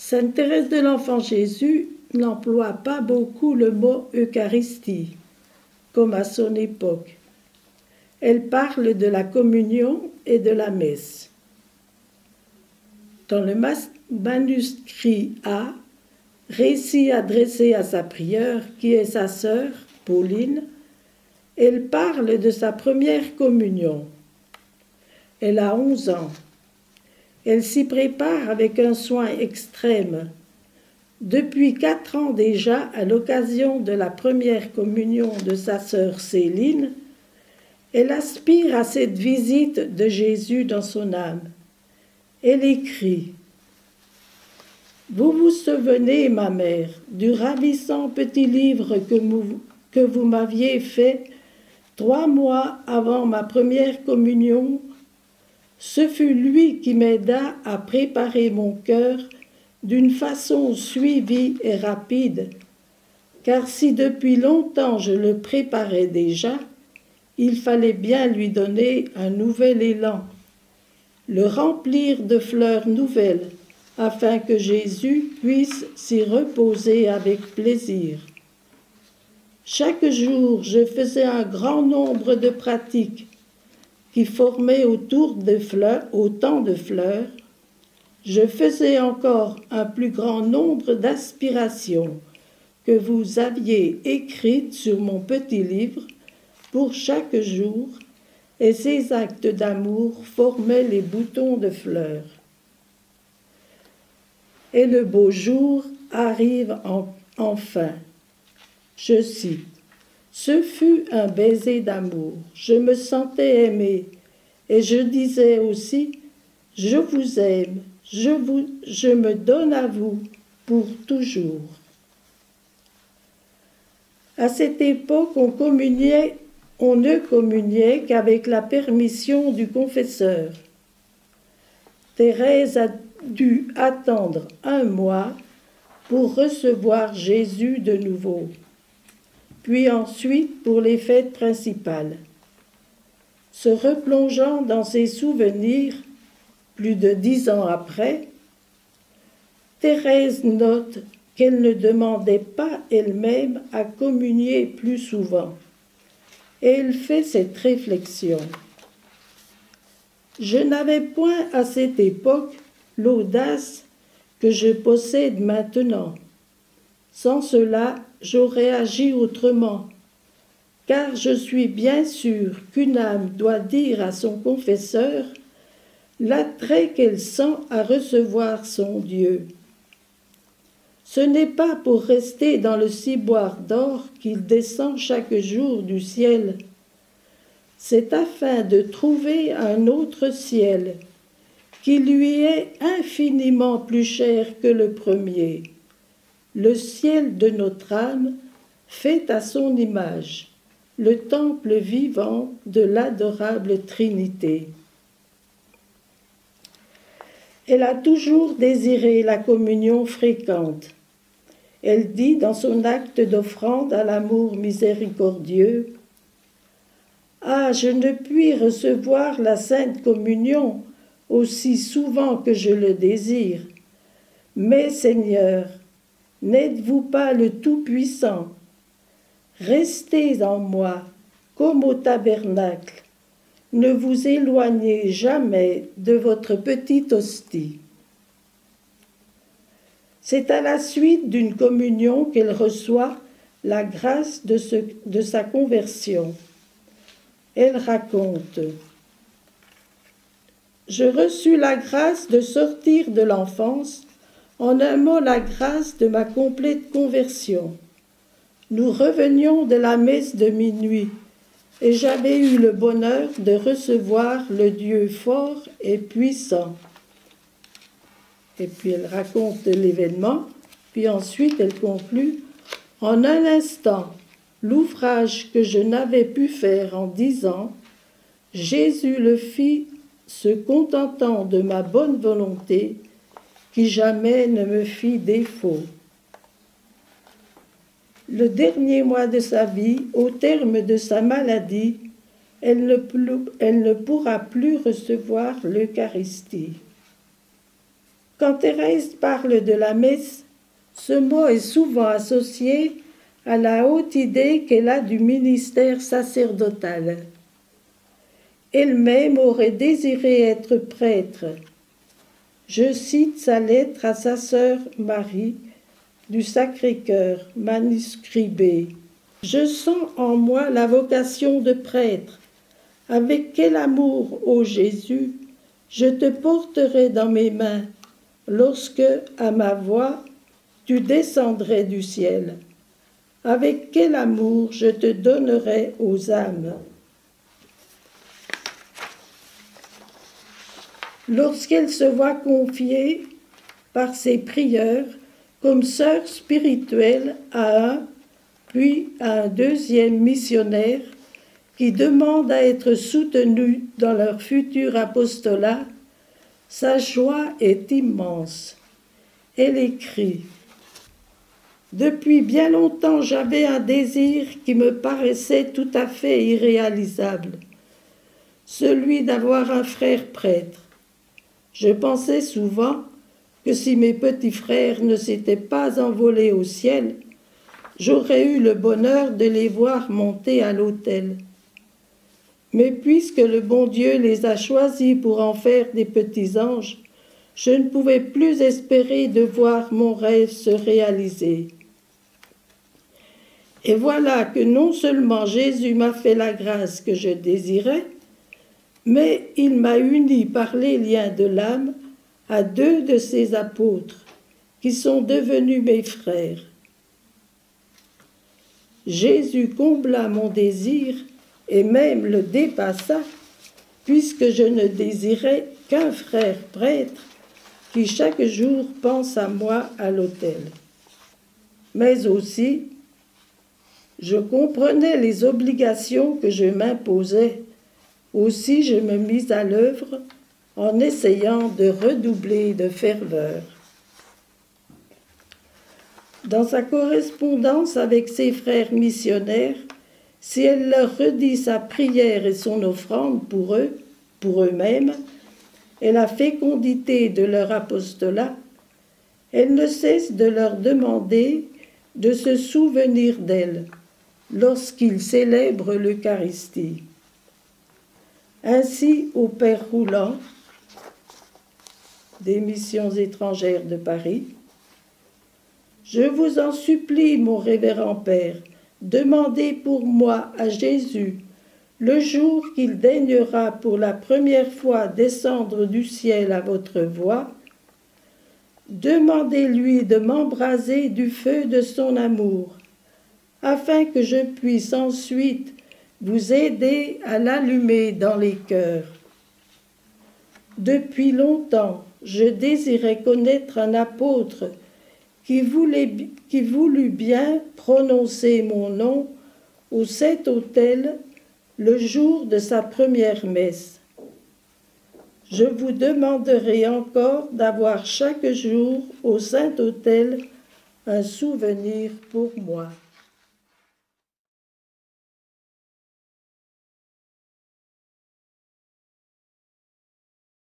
Sainte Thérèse de l'Enfant Jésus n'emploie pas beaucoup le mot Eucharistie, comme à son époque. Elle parle de la communion et de la messe. Dans le manuscrit A, récit adressé à sa prieure, qui est sa sœur, Pauline, elle parle de sa première communion. Elle a 11 ans. Elle s'y prépare avec un soin extrême. Depuis 4 ans déjà, à l'occasion de la première communion de sa sœur Céline, elle aspire à cette visite de Jésus dans son âme. Elle écrit « Vous vous souvenez, ma mère, du ravissant petit livre que vous m'aviez fait 3 mois avant ma première communion. Ce fut lui qui m'aida à préparer mon cœur d'une façon suivie et rapide, car si depuis longtemps je le préparais déjà, il fallait bien lui donner un nouvel élan, le remplir de fleurs nouvelles, afin que Jésus puisse s'y reposer avec plaisir. Chaque jour, je faisais un grand nombre de pratiques qui formaient autant de fleurs. Je faisais encore un plus grand nombre d'aspirations que vous aviez écrites sur mon petit livre pour chaque jour, et ces actes d'amour formaient les boutons de fleurs. Et le beau jour arrive enfin. Je cite, « Ce fut un baiser d'amour, je me sentais aimée, et je disais aussi, je vous aime, je me donne à vous pour toujours. » À cette époque, on ne communiait qu'avec la permission du confesseur. Thérèse a dû attendre 1 mois pour recevoir Jésus de nouveau, puis ensuite pour les fêtes principales. Se replongeant dans ses souvenirs, plus de 10 ans après, Thérèse note qu'elle ne demandait pas elle-même à communier plus souvent. Et elle fait cette réflexion. Je n'avais point à cette époque l'audace que je possède maintenant. Sans cela, j'aurais agi autrement, car je suis bien sûre qu'une âme doit dire à son confesseur l'attrait qu'elle sent à recevoir son Dieu. Ce n'est pas pour rester dans le ciboire d'or qu'il descend chaque jour du ciel. C'est afin de trouver un autre ciel qui lui est infiniment plus cher que le premier, le ciel de notre âme fait à son image, le temple vivant de l'adorable Trinité. Elle a toujours désiré la communion fréquente. Elle dit dans son acte d'offrande à l'amour miséricordieux, « Ah, je ne puis recevoir la Sainte Communion aussi souvent que je le désire. Mais Seigneur, n'êtes-vous pas le Tout-Puissant? Restez en moi comme au tabernacle. Ne vous éloignez jamais de votre petite hostie. » C'est à la suite d'une communion qu'elle reçoit la grâce de sa conversion. Elle raconte « Je reçus la grâce de sortir de l'enfance, en un mot la grâce de ma complète conversion. Nous revenions de la messe de minuit, et j'avais eu le bonheur de recevoir le Dieu fort et puissant. » Et puis elle raconte l'événement, puis ensuite elle conclut « En un instant, l'ouvrage que je n'avais pu faire en 10 ans, Jésus le fit, se contentant de ma bonne volonté, qui jamais ne me fit défaut. » Le dernier mois de sa vie, au terme de sa maladie, elle ne pourra plus recevoir l'Eucharistie. Quand Thérèse parle de la messe, ce mot est souvent associé à la haute idée qu'elle a du ministère sacerdotal. Elle-même aurait désiré être prêtre. Je cite sa lettre à sa sœur Marie du Sacré-Cœur, manuscrit B. « Je sens en moi la vocation de prêtre. Avec quel amour, ô Jésus, je te porterai dans mes mains, lorsque, à ma voix, tu descendrais du ciel. Avec quel amour je te donnerai aux âmes. » Lorsqu'elle se voit confier par ses prieurs comme sœur spirituelle à un, puis à un deuxième missionnaire qui demande à être soutenu dans leur futur apostolat, sa joie est immense. Elle écrit « Depuis bien longtemps, j'avais un désir qui me paraissait tout à fait irréalisable, celui d'avoir un frère prêtre. Je pensais souvent que si mes petits frères ne s'étaient pas envolés au ciel, j'aurais eu le bonheur de les voir monter à l'autel. Mais puisque le bon Dieu les a choisis pour en faire des petits anges, je ne pouvais plus espérer de voir mon rêve se réaliser. Et voilà que non seulement Jésus m'a fait la grâce que je désirais, mais il m'a uni par les liens de l'âme à 2 de ses apôtres, qui sont devenus mes frères. Jésus combla mon désir et même le dépassa, puisque je ne désirais qu'un frère prêtre qui chaque jour pense à moi à l'autel. Mais aussi, je comprenais les obligations que je m'imposais. Aussi je me mis à l'œuvre en essayant de redoubler de ferveur. Dans sa correspondance avec ses frères missionnaires, si elle leur redit sa prière et son offrande pour eux, pour eux-mêmes, et la fécondité de leur apostolat, elle ne cesse de leur demander de se souvenir d'elle lorsqu'ils célèbrent l'Eucharistie. Ainsi, au Père Roulant, des Missions étrangères de Paris, « Je vous en supplie, mon révérend Père, demandez pour moi à Jésus, le jour qu'il daignera pour la première fois descendre du ciel à votre voix, demandez-lui de m'embraser du feu de son amour, afin que je puisse ensuite vous aider à l'allumer dans les cœurs. Depuis longtemps, je désirais connaître un apôtre qui voulut bien prononcer mon nom au Saint-Autel le jour de sa première messe. Je vous demanderai encore d'avoir chaque jour au Saint-Autel un souvenir pour moi. »